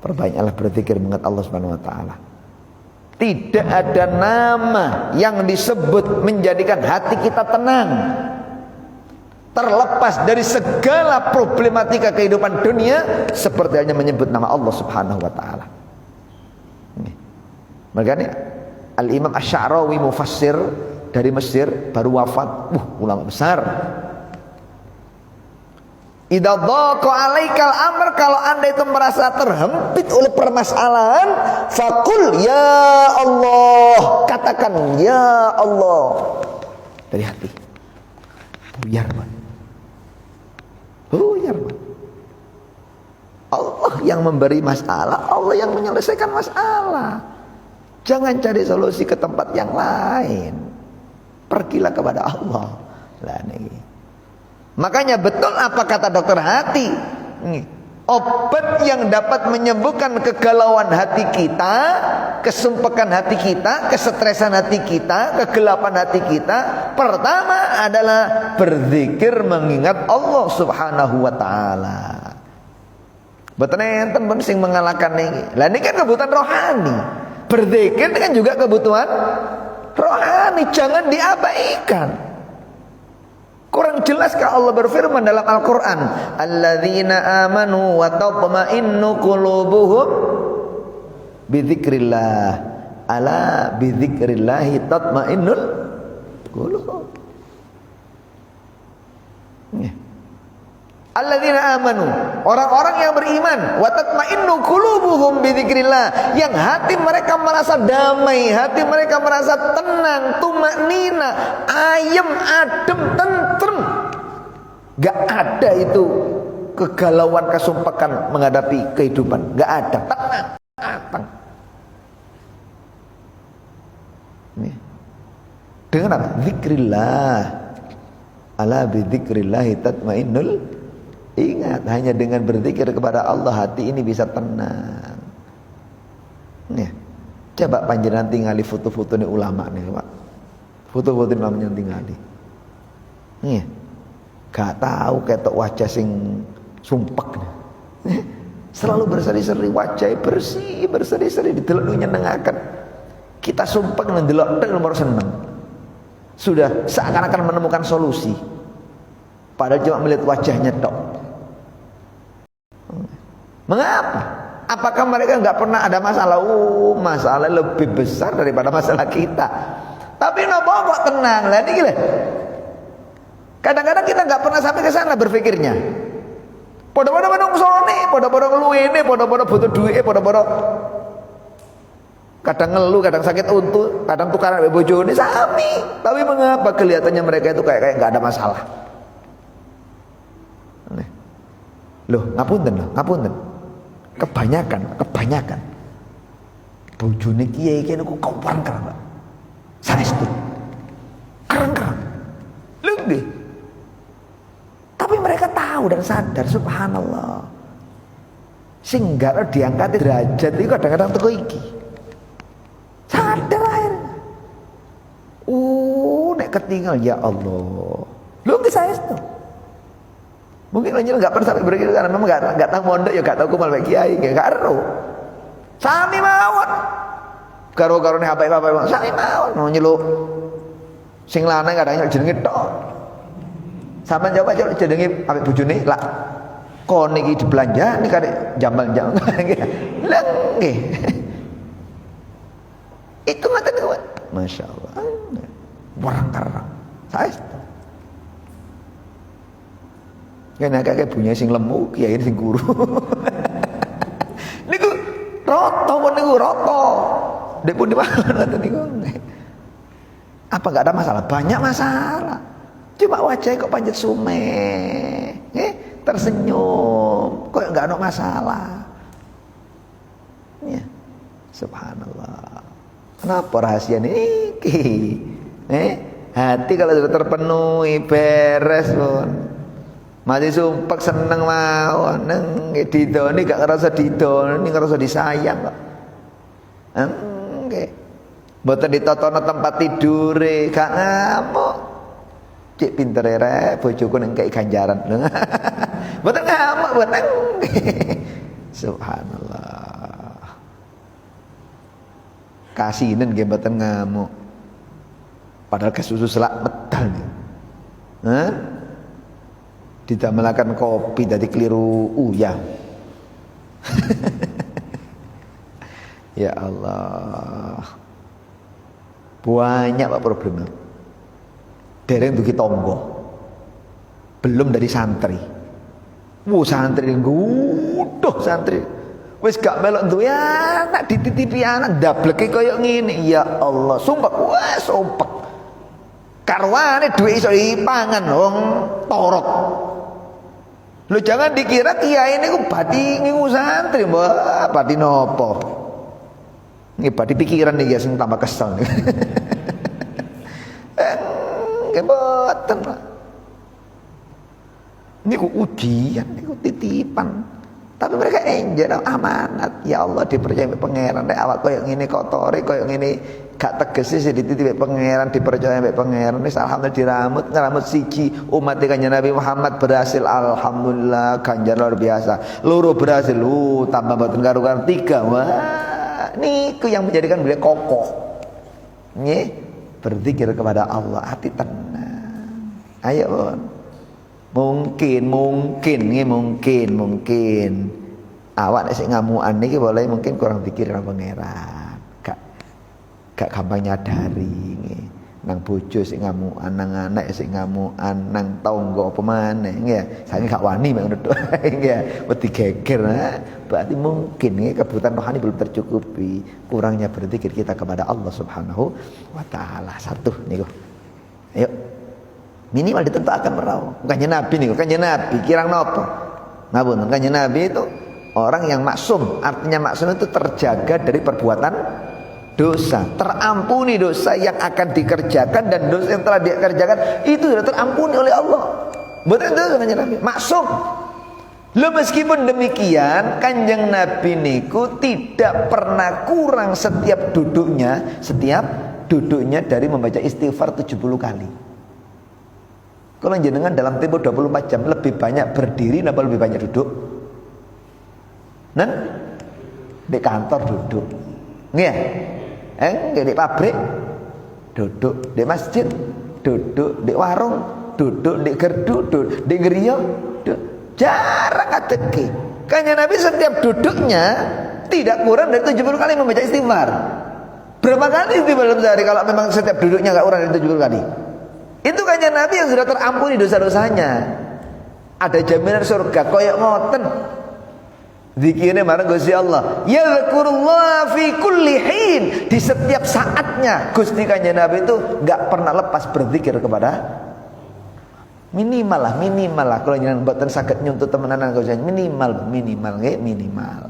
perbanyaklah berzikir mengingat Allah Subhanahu wa taala. Tidak ada nama yang disebut menjadikan hati kita tenang, terlepas dari segala problematika kehidupan dunia seperti hanya menyebut nama Allah Subhanahu wa taala. Makanya Al-Imam Asy-Sya'rawi mufassir dari Mesir baru wafat, ulama besar. Idza dhaqa 'alaikal amr, kalau Anda itu merasa terhempit oleh permasalahan, faqul ya Allah, katakan ya Allah dari hati. Buyar, Pak. Allah yang memberi masalah, Allah yang menyelesaikan masalah. Jangan cari solusi ke tempat yang lain. Pergilah kepada Allah. Lah niki. Makanya betul apa kata dokter hati. Obat yang dapat menyembuhkan kegalauan hati kita, kesumpekan hati kita, kesetresan hati kita, kegelapan hati kita, pertama adalah berzikir mengingat Allah Subhanahu wa taala. Mboten enten pun sing mengalahkan niki. Lah niki kan kebutuhan rohani. Berzikir kan juga kebutuhan rohani, jangan diabaikan. Kurang jelaskah Allah berfirman dalam Al-Quran, alladzina amanu wa tatma'innu qulubuhum bidzikrillah, ala bidzikrillahi tatma'innul Qulub. Alladzina amanu, orang-orang yang beriman, wa tatma'innu qulubuhum bidzikrillah, yang hati mereka merasa damai, hati mereka merasa tenang, tumaknina, ayem, adem, tentrem. Gak ada itu kegalauan, kesumpakan menghadapi kehidupan, gak ada, tenang. Dengan apa? Zikrillah. Ala bidzikrillahi tatmainnul. Ingat, hanya dengan berzikir kepada Allah hati ini bisa tenang. Nih, coba panjenengan tingali foto-foto nih ulama nih, Pak. Foto-foto ulama yang tingali. Nih, gak tahu ketok wajah sing sumpek nih. Selalu berseri-seri, wajah bersih, berseri-seri, didelok nyenengaken. Kita sumpek ndelok tek nomor seneng. Sudah seakan-akan menemukan solusi. Padahal cuma melihat wajahnya tok. Mengapa? Apakah mereka nggak pernah ada masalah? Masalah lebih besar daripada masalah kita. Tapi nopo kok tenang lah ini. Kadang-kadang kita nggak pernah sampai ke sana berpikirnya. Podo-podo menungsone, podo-podo ngeluwene, podo-podo butuh duit, podo-podo kadang ngeluh, kadang sakit untu, kadang tukaran mbek bojone sami. Tapi mengapa kelihatannya mereka itu kayak nggak ada masalah? Loh, ngapunten. Kebanyakan bojone kiai iki niku kawan-kawan, Pak. Saestu. Kereng-kereng. Lho nggih. Tapi mereka tahu dan sadar, subhanallah. Sing gak diangkat derajat itu kadang-kadang teko iki. Sadar akhirnya. Nek ketinggal ya Allah. Lho nggih saestu. Mungkin anjir enggak pernah sampai begitu karena memang enggak tahu mondok ya enggak tahu kumal bagi kiai enggak ero. Sami mawon. Karo-karone apa-apa sami mawon mau nyeluk. Sing lanang kadang jenenge tok. Sampeyan coba jenenge apik bojone lak kon iki dibelanja nih karek jambal-jambal. Lah nggih. Itu ngoten niku. Masyaallah. Warang-karang. Saestu. Kena kakek punya sing lemu, kiai sing guru. Niku roto pun niku roto. Dek pun di mana niku. Apa enggak ada masalah? Banyak masalah. Cuma wajahnya kok panjat sumeh, tersenyum, kok enggak ada masalah. Ya, subhanallah. Kenapa rahasia niki? Hati kalau sudah terpenuhi beres pun. Mati sumpek seneng mawon neng didoni gak ngerasa didoni, ngerasa disayang kok. Nggih. Mboten ditotono tempat tidure, gak ngamuk. Cek pintere rek bojoku nang kei ganjaran. Mboten ngamuk, mboten. Subhanallah. Kasinen nggih mboten ngamuk. Padahal kesusu selak medal. Didamelakan kopi dari keliru uyah. Ya Allah. Banyak Pak problemnya. Dereng dugi tonggo. Belum dari santri. Santri nguduh santri. Wis gak melok duwe anak dititipi anak dableke koyo ngene. Ya Allah, sumpek. Sumpek. Karwane duwe iso dipangan wong torok. Lu jangan dikira kiai ini ku badi ngingu santri, mbak. Badi nopo? Ini badi pikiran nih ya, sing tambah kesel nih. Keboten Pak. Ini ku ujian, ini ku titipan. Tapi mereka enjar amanat. Ya Allah dipercaya pangeran. Nek awak koyo ngene kotori, koyo ngene gak teges sih dititipi pangeran, dipercaya mbek pangeran. Wis alhamdulillah ngeramut siji umat Kanjeng Nabi Muhammad berhasil, alhamdulillah, ganjar luar biasa. Loro berhasil, tambah mboten karuan 3. Wah, niku yang menjadikan beliau kokoh. Nggih, berzikir kepada Allah, hati tenang. Ayo, Bon. Mungkin awak nek sik ngamukan niki boleh mungkin kurang pikir karo pangeran. Gak gampang nyadari nggih. nang bojo sing ngamukan, nang anak sing ngamukan, nang tangga apa maneh nggih. Saking gak wani mek ngono tok nggih, wedi geger. Berarti mungkin kebutuhan rohani belum tercukupi, kurangnya berzikir kita kepada Allah Subhanahu wa taala. Satu niku. Ayo. Minimal ditentukan merau. Kanjeng Nabi niku, Kanjeng Nabi kirang napa? Ngapunten, Kanjeng Nabi itu orang yang maksum. Artinya maksum itu terjaga dari perbuatan dosa, terampuni dosa yang akan dikerjakan, dan dosa yang telah dikerjakan itu sudah terampuni oleh Allah. Betul itu Kanjeng Nabi, maksum. Loh, meskipun demikian Kanjeng Nabi niku tidak pernah kurang setiap duduknya dari membaca istighfar 70 kali. Kalau jenengan dalam tempo 24 jam lebih banyak berdiri apa lebih banyak duduk? Nah, di kantor duduk. Nggih. Di pabrik duduk, di masjid duduk, di warung duduk, di gerdu duduk, di geria duduk. Jarang adeki. Kanjeng Nabi setiap duduknya tidak kurang dari 70 kali membaca istighfar. Berapa kali istighfar dalam sehari kalau memang setiap duduknya enggak kurang dari 70 kali? Itu Kanjeng Nabi yang sudah terampuni dosa-dosanya. Ada jaminan surga koyok ngoten. Zikirnya marang Gusti Allah. Yazkurullah fi kulli hin. Di setiap saatnya Gusti Kanjeng Nabi itu enggak pernah lepas berzikir kepada minimal lah kalau jenengan mboten saged nyuntut temenanan Gusti minimal minimal.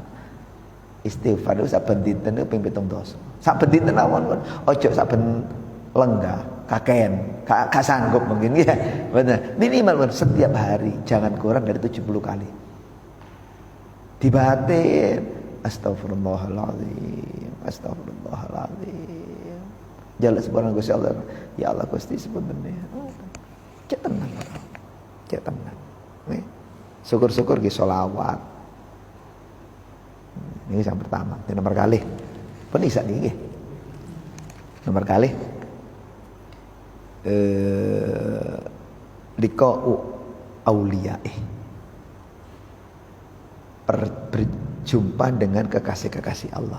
Istighfar itu saben dinten itu ping 7 dosa. Saben dinten awon ojo saben lenggah kakean gak sanggup mungkin ya. Benar. Minimal setiap hari jangan kurang dari 70 kali. Dibatin astagfirullahaladzim jalan sebarang Gusti Allah, ya Allah Gusti sebenarnya cek tenang syukur-syukur nggih selawat. Ini yang pertama, ini nomor kali pun bisa nggih nomor kali liqa'u auliya'i, berjumpa dengan kekasih-kekasih Allah.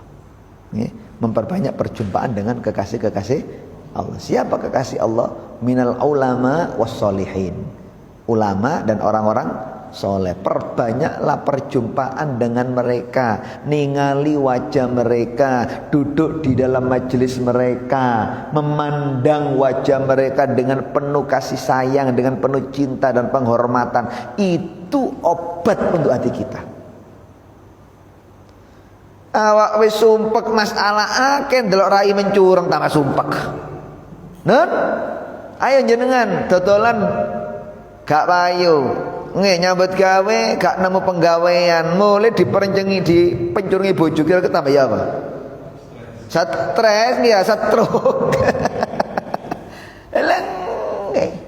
Memperbanyak perjumpaan dengan kekasih-kekasih Allah. Siapa kekasih Allah? Minal ulama wassolihin, ulama dan orang-orang soleh. Perbanyaklah perjumpaan dengan mereka, ningali wajah mereka, duduk di dalam majelis mereka, memandang wajah mereka dengan penuh kasih sayang, dengan penuh cinta dan penghormatan. Itu obat untuk hati kita. Awak wis sumpek masalah akeh ndelok rai mencurang tambah sumpek. Nah, ayo jenengan dodolan gak payu. Nggih nyambut gawe gak nemu penggawean, mulai diperencengi dipencurungi bojo kira tambah ya apa? Stres ya, stroke. Elang nggih.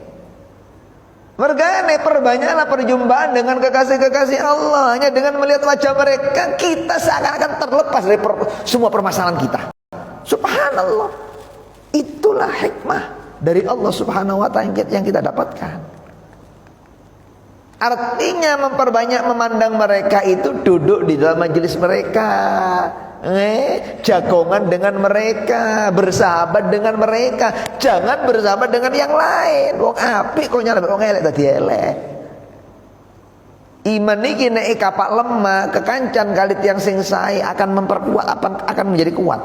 Mergane perbanyaklah perjumpaan dengan kekasih-kekasih Allah. Hanya dengan melihat wajah mereka kita seakan-akan terlepas dari semua permasalahan kita. Subhanallah. Itulah hikmah dari Allah Subhanahu wa taala yang kita dapatkan. Artinya memperbanyak memandang mereka itu, duduk di dalam majelis mereka, jagongan dengan mereka, bersahabat dengan mereka. Jangan bersahabat dengan yang lain. Wong apik kok nyalahke wong elek dadi elek. Iman iki nek kapak lemah, kekancan kalit yang sing sae akan memperkuat, akan menjadi kuat.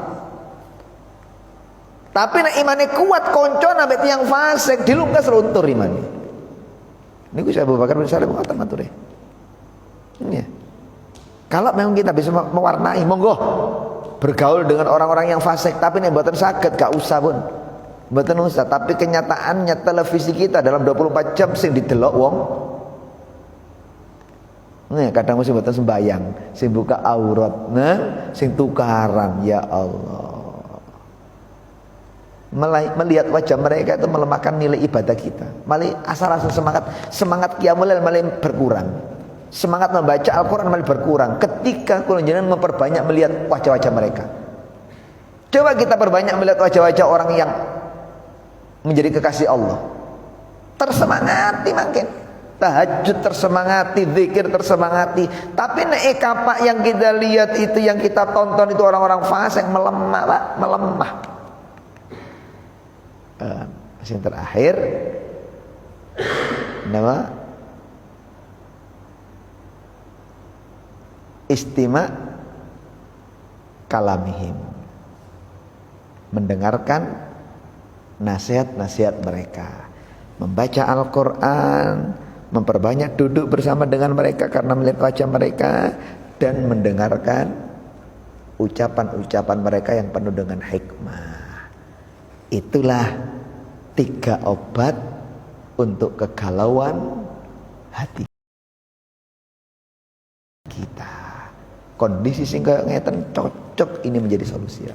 Tapi nek imane kuat konco ambek tiyang fasik dilungkas runtur imane. Niku saya Abu Bakar bin Salim ngoten mature. Ini ya. Kalau memang kita bisa mewarnai, monggo bergaul dengan orang-orang yang fasik, tapi nek mboten saged gak usah pun. Mboten usah, tapi kenyataannya televisi kita dalam 24 jam sing didelok wong. Nih kadang mesti mboten sembayang, sing buka aurat, sing tukaran, ya Allah. Melihat wajah mereka itu melemahkan nilai ibadah kita. Malah asal-asal semangat qiyamul lail malah berkurang. Semangat membaca Al-Quran malah berkurang ketika kalau jenengan memperbanyak melihat wajah-wajah mereka. Coba kita perbanyak melihat wajah-wajah orang yang menjadi kekasih Allah. Tersemangati makin. Tahajud tersemangati, zikir tersemangati. Tapi nek kapak yang kita lihat itu, yang kita tonton itu orang-orang fasik, melemah, Pak, melemah. Yang terakhir nama istima' kalamihim, mendengarkan nasihat-nasihat mereka, membaca Al-Quran, memperbanyak duduk bersama dengan mereka karena melihat wajah mereka, dan mendengarkan ucapan-ucapan mereka yang penuh dengan hikmah. Itulah 3 obat untuk kegalauan hati kita. Kondisi sing kaya ngeten cocok ini menjadi solusi.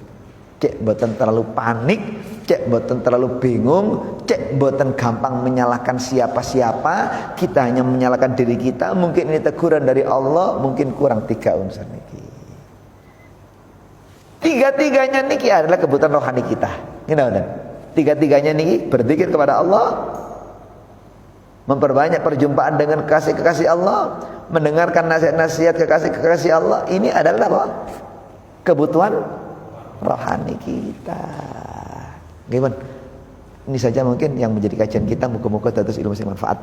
Cek boten terlalu panik, cek boten terlalu bingung, cek boten gampang menyalahkan siapa-siapa. Kita hanya menyalahkan diri kita. Mungkin ini teguran dari Allah, mungkin kurang 3 unsur niki. 3-3-nya niki adalah kebutuhan rohani kita. Ngene. 3-3-nya niki berzikir kepada Allah, memperbanyak perjumpaan dengan kekasih-kekasih Allah, mendengarkan nasihat-nasihat kekasih-kekasih Allah. Ini adalah apa? Kebutuhan rohani kita. Gimana? Ini saja mungkin yang menjadi kajian kita. Muka-muka dados ilmu sing manfaat,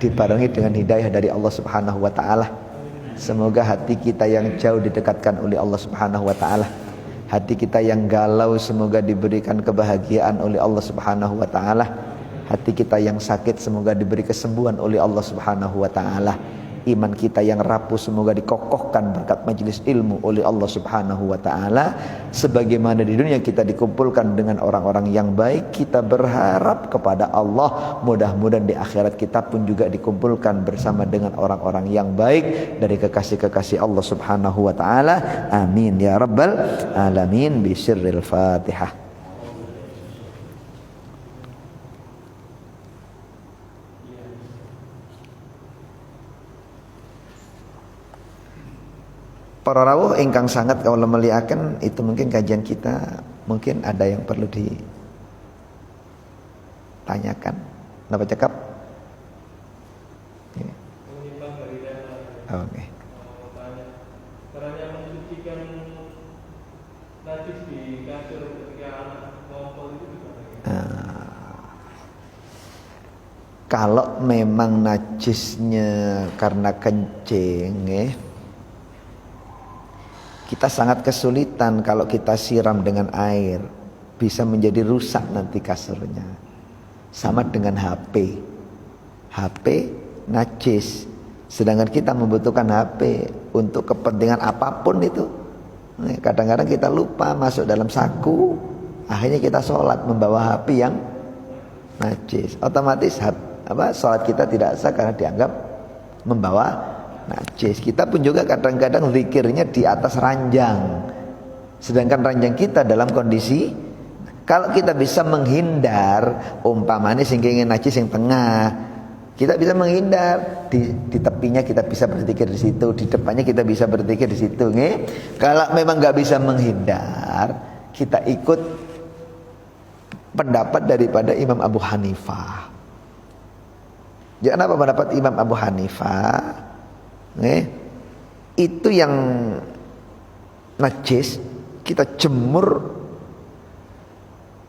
dibarengi dengan hidayah dari Allah Subhanahu wa taala. Semoga hati kita yang jauh didekatkan oleh Allah Subhanahu wa taala. Hati kita yang galau semoga diberikan kebahagiaan oleh Allah Subhanahu wa taala. Hati kita yang sakit semoga diberi kesembuhan oleh Allah Subhanahu wa taala. Iman kita yang rapuh semoga dikokohkan berkat majelis ilmu oleh Allah Subhanahu wa taala. Sebagaimana di dunia kita dikumpulkan dengan orang-orang yang baik, kita berharap kepada Allah mudah-mudahan di akhirat kita pun juga dikumpulkan bersama dengan orang-orang yang baik dari kekasih-kekasih Allah Subhanahu wa taala. Amin ya rabbal alamin. Bisirril Fatihah. Para rawuh ingkang sangat kalau meliakan itu, mungkin kajian kita mungkin ada yang perlu ditanyakan. Napa cakap? Oke. Caranya mensucikan najis di kasur ketika anak ngompol itu gimana? Kalau memang najisnya karena kencing, kita sangat kesulitan kalau kita siram dengan air, bisa menjadi rusak nanti kasurnya. Sama dengan HP najis, sedangkan kita membutuhkan HP untuk kepentingan apapun itu. Kadang-kadang kita lupa masuk dalam saku, akhirnya kita sholat membawa HP yang najis, otomatis sholat kita tidak sah karena dianggap membawa najis. Kita pun juga kadang-kadang zikirnya di atas ranjang, sedangkan ranjang kita dalam kondisi, kalau kita bisa menghindar, umpamanya sing kenging najis yang tengah, kita bisa menghindar di tepinya, kita bisa berzikir di situ, di depannya kita bisa berzikir di situ. Kalau memang nggak bisa menghindar, kita ikut pendapat daripada Imam Abu Hanifah. Jangan apa pendapat Imam Abu Hanifah? Itu yang najis kita jemur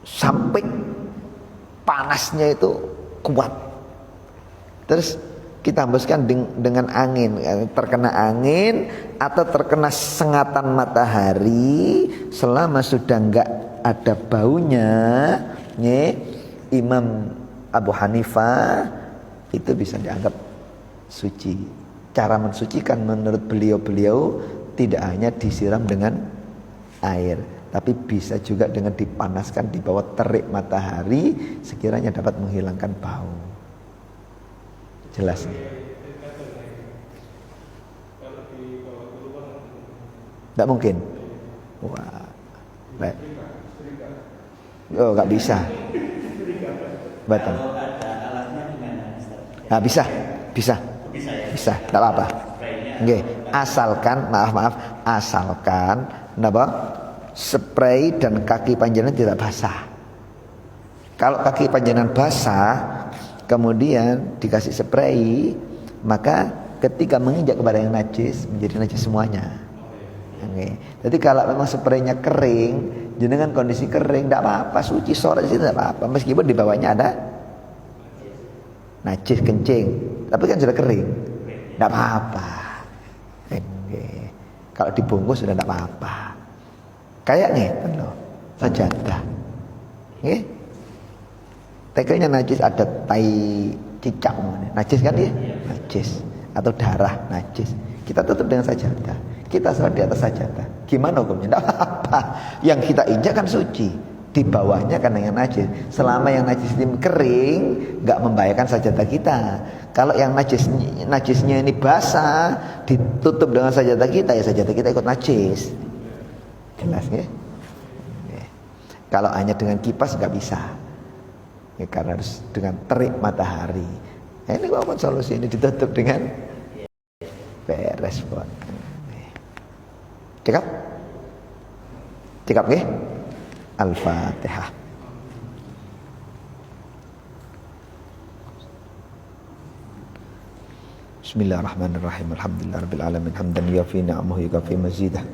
sampai panasnya itu kuat, terus kita hembuskan dengan angin, terkena angin atau terkena sengatan matahari, selama sudah enggak ada baunya, Imam Abu Hanifah itu bisa dianggap suci. Cara mensucikan menurut beliau tidak hanya disiram dengan air, tapi bisa juga dengan dipanaskan di bawah terik matahari, sekiranya dapat menghilangkan bau. Jelas nih? Tidak mungkin. Wah, baik. Oh, nggak bisa. Betul. Nah, bisa. Bisa, tidak apa-apa. Oke, asalkan spray dan kaki panjenengan tidak basah. Kalau kaki panjenengan basah, kemudian dikasih spray, maka ketika menginjak kepada yang najis, menjadi najis semuanya. Oke. Jadi kalau memang spraynya kering, jenengan kondisi kering, tidak apa-apa, suci sore sih tidak apa-apa, meskipun di bawahnya ada najis kencing, tapi kan sudah kering, tidak apa-apa. Kalau dibungkus sudah tidak apa-apa. Kayak nih, loh, sajadah. Tekelnya najis, ada tai cicak, najis kan dia? Najis. Atau darah najis. Kita tutup dengan sajadah. Kita sholat di atas sajadah. Gimana hukumnya? Tidak apa-apa. Yang kita injak kan suci. Di bawahnya kan yang najis. Selama yang najis ini kering, nggak membahayakan sajadah kita. Kalau yang najisnya ini basah, ditutup dengan sajadah kita, ya sajadah kita ikut najis. Jelas ya? Kalau hanya dengan kipas nggak bisa. Ya, karena harus dengan terik matahari. Nah, ini apa solusi ini ditutup dengan beres pun. Cekap? Cekap nggih? Al-Fatihah. Bismillahirrahmanirrahim. Alhamdulillahirabbil alamin hamdan yafi ni'amahu yukafi mazidah.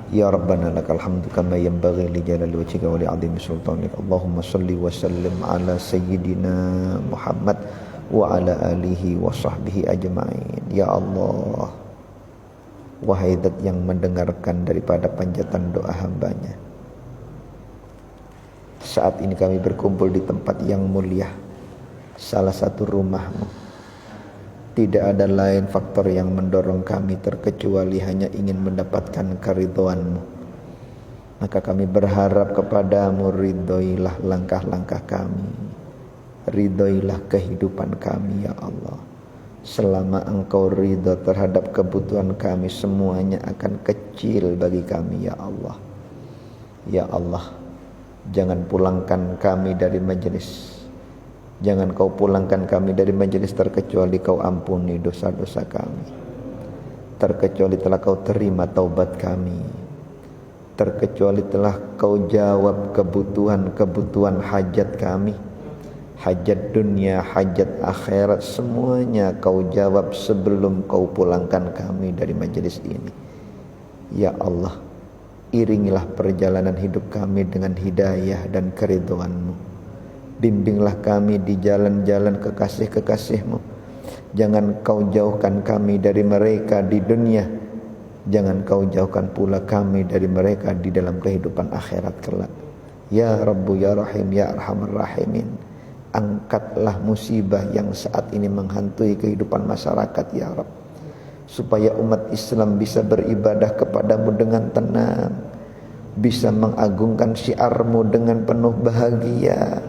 Ya Rabbana lakal hamdu kama yanbaghi li jalali wajhika wa li 'azimi sultanik. Allahumma shalli wa sallim ala sayyidina Muhammad wa ala alihi wa sahbihi ajma'in. Ya Allah, wahai Zat yang mendengarkan daripada panjatan doa hambanya, saat ini kami berkumpul di tempat yang mulia, salah satu rumah-Mu. Tidak ada lain faktor yang mendorong kami terkecuali hanya ingin mendapatkan keridhaan-Mu. Maka kami berharap kepada-Mu, ridhoilah langkah-langkah kami, ridhoilah kehidupan kami ya Allah. Selama Engkau ridho terhadap kebutuhan kami, semuanya akan kecil bagi kami ya Allah. Ya Allah, jangan pulangkan kami dari majelis. Jangan Kau pulangkan kami dari majelis terkecuali Kau ampuni dosa-dosa kami, terkecuali telah Kau terima taubat kami, terkecuali telah Kau jawab kebutuhan-kebutuhan hajat kami, hajat dunia, hajat akhirat, semuanya Kau jawab sebelum Kau pulangkan kami dari majelis ini. Ya Allah, iringilah perjalanan hidup kami dengan hidayah dan keridhaan-Mu. Bimbinglah kami di jalan-jalan kekasih-kekasih-Mu. Jangan Kau jauhkan kami dari mereka di dunia. Jangan Kau jauhkan pula kami dari mereka di dalam kehidupan akhirat kelak. Ya Rabbu ya Rahim ya Arhamar Rahimin. Angkatlah musibah yang saat ini menghantui kehidupan masyarakat ya Rabb, supaya umat Islam bisa beribadah kepada-Mu dengan tenang, bisa mengagungkan syiar-Mu dengan penuh bahagia.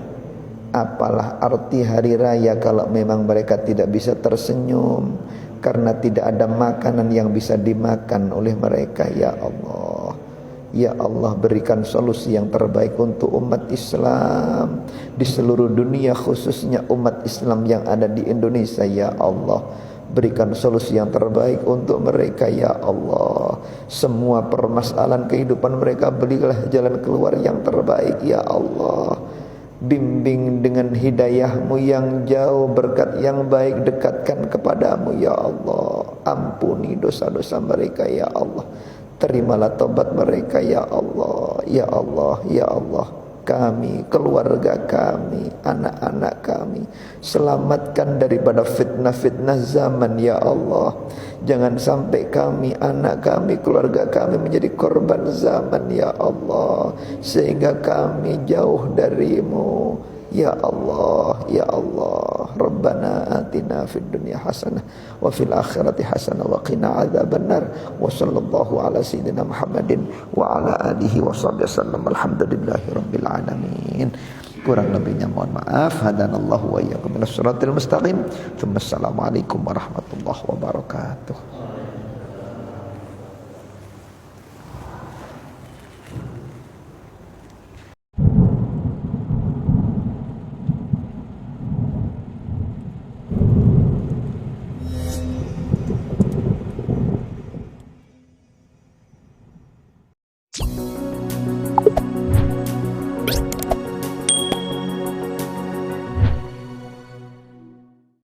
Apalah arti hari raya kalau memang mereka tidak bisa tersenyum karena tidak ada makanan yang bisa dimakan oleh mereka ya Allah. Ya Allah, berikan solusi yang terbaik untuk umat Islam di seluruh dunia, khususnya umat Islam yang ada di Indonesia ya Allah. Berikan solusi yang terbaik untuk mereka ya Allah. Semua permasalahan kehidupan mereka, berilah jalan keluar yang terbaik ya Allah. Bimbing dengan hidayah-Mu yang jauh, berkat yang baik dekatkan kepada-Mu ya Allah. Ampuni dosa-dosa mereka ya Allah. Terimalah taubat mereka ya Allah. Ya Allah, ya Allah. Kami, keluarga kami, anak-anak kami, selamatkan daripada fitnah-fitnah zaman ya Allah. Jangan sampai kami, anak kami, keluarga kami menjadi korban zaman ya Allah, sehingga kami jauh dari-Mu ya Allah. Ya Allah, Rabbana atina fid dunya hasanah wa fil akhirati hasanah wa qina adzabannar. Wa sallallahu ala sayyidina Muhammadin wa ala alihi wa sahbihi wasallam. Alhamdulillahi rabbil alamin. Kurang lebihnya mohon maaf. Hadanallahu wa iyyakum ila shiratal mustaqim. Assalamualaikum warahmatullahi wabarakatuh.